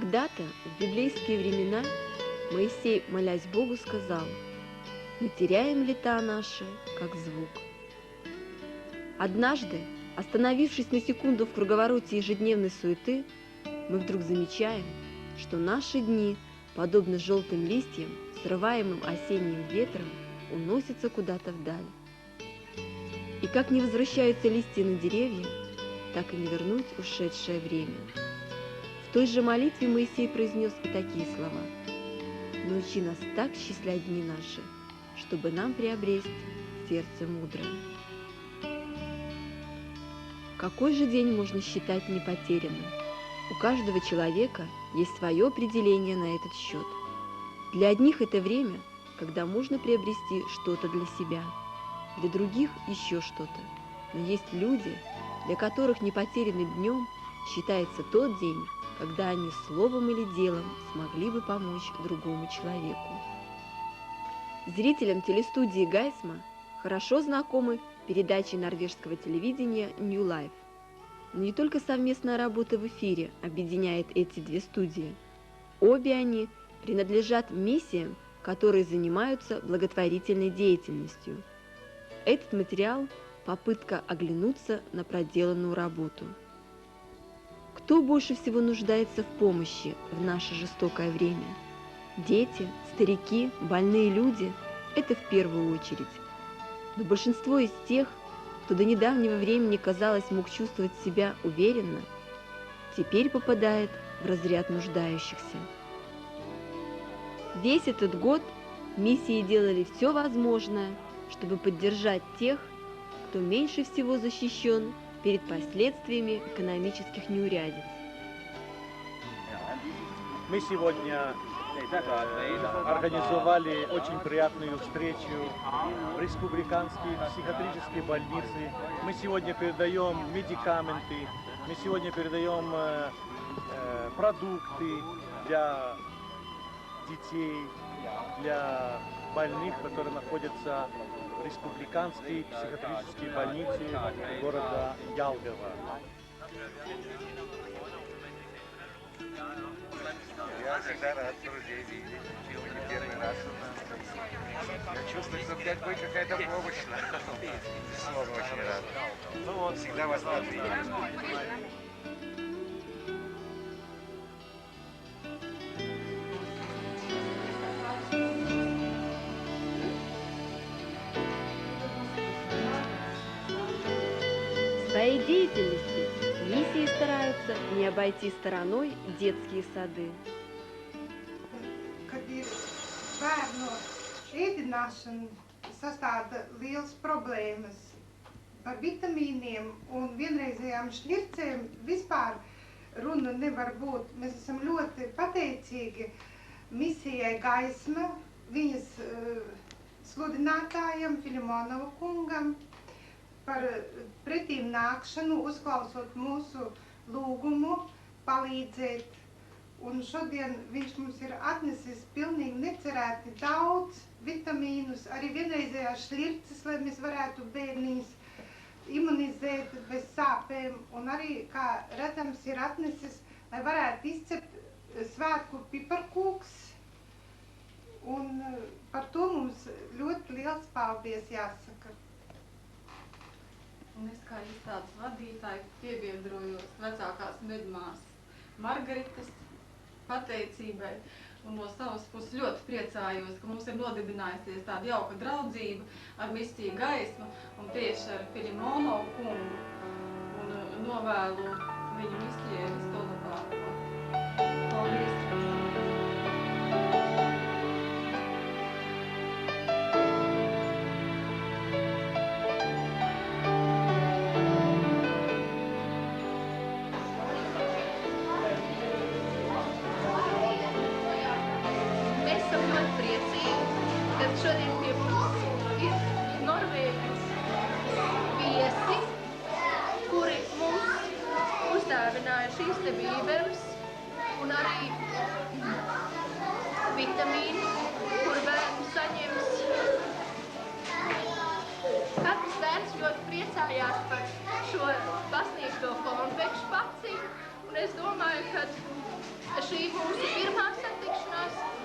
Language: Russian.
Когда-то, в библейские времена, Моисей, молясь Богу, сказал: «Не теряем лета наши, как звук». Однажды, остановившись на секунду в круговороте ежедневной суеты, мы вдруг замечаем, что наши дни, подобно желтым листьям, срываемым осенним ветром, уносятся куда-то вдаль. И как не возвращаются листья на деревья, так и не вернуть ушедшее время. В той же молитве Моисей произнес и такие слова: «Научи нас так счислять дни наши, чтобы нам приобрести сердце мудрое». Какой же день можно считать непотерянным? У каждого человека есть свое определение на этот счет. Для одних это время, когда можно приобрести что-то для себя, для других еще что-то. Но есть люди, для которых непотерянным днем считается тот день, когда они словом или делом смогли бы помочь другому человеку. Зрителям телестудии Гайсма хорошо знакомы передачи норвежского телевидения New Life. Но не только совместная работа в эфире объединяет эти две студии. Обе они принадлежат миссиям, которые занимаются благотворительной деятельностью. Этот материал – попытка оглянуться на проделанную работу. Кто больше всего нуждается в помощи в наше жестокое время? Дети, старики, больные люди – это в первую очередь. Но большинство из тех, кто до недавнего времени, казалось, мог чувствовать себя уверенно, теперь попадает в разряд нуждающихся. Весь этот год миссии делали все возможное, чтобы поддержать тех, кто меньше всего защищен перед последствиями экономических неурядиц. Мы сегодня организовали очень приятную встречу в республиканской психиатрической больнице. Мы сегодня передаем медикаменты, мы сегодня передаем продукты для детей, для больных, которые находятся в республиканской психиатрической больнице города Ялгова. Я всегда рад друзей видеть, сегодня первый раз у нас. Я чувствую, что опять будет какая-то помощь. Безусловно, очень рад. Ну вот, всегда вас рад видеть. В своей деятельности миссии стараются не обойти стороной детские сады. Kad ir bērnu ēdināšana sastāda liels problēmas par vitamīniem un vienreizējām šķircēm, vispār runa nevar būt. Mēs esam ļoti pateicīgi misijai Gaisma, viņas sludinātājam Filimonova kungam par pretīm nākšanu, uzklausot mūsu lūgumu, palīdzēt. Un šodien viņš mums ir atnesis pilnīgi necerēti daudz vitamīnus, arī vienreizējās šķirces, lai mēs varētu bērniņus imunizēt bez sāpēm. Un arī, kā redzams, ir atnesis, lai varētu izcept svētku piparkūks. Un par to mums ļoti liels paldies jāsaka. Un es kā izstādes vadītāji piebiedrojos vecākās medmāsas Margaritas pateicībai, un no savas puses ļoti priecājos, ka mums ir nodibinājusies tāda jauka draudzība ar misiju Gaisma un tieši ar Filimonovu kungu, un novēlu viņu misijai visu to labāko. Paldies! Šodien pie mums ir Norvēģijas viesi, kuri mums uzdāvināja šīs te bībeles un arī vitamīnu, kuru bērni saņems. Katrs bērns ļoti priecājās par šo pasniegto konfekšu paciņu, un es domāju, ka šī mūsu pirmā satikšanās.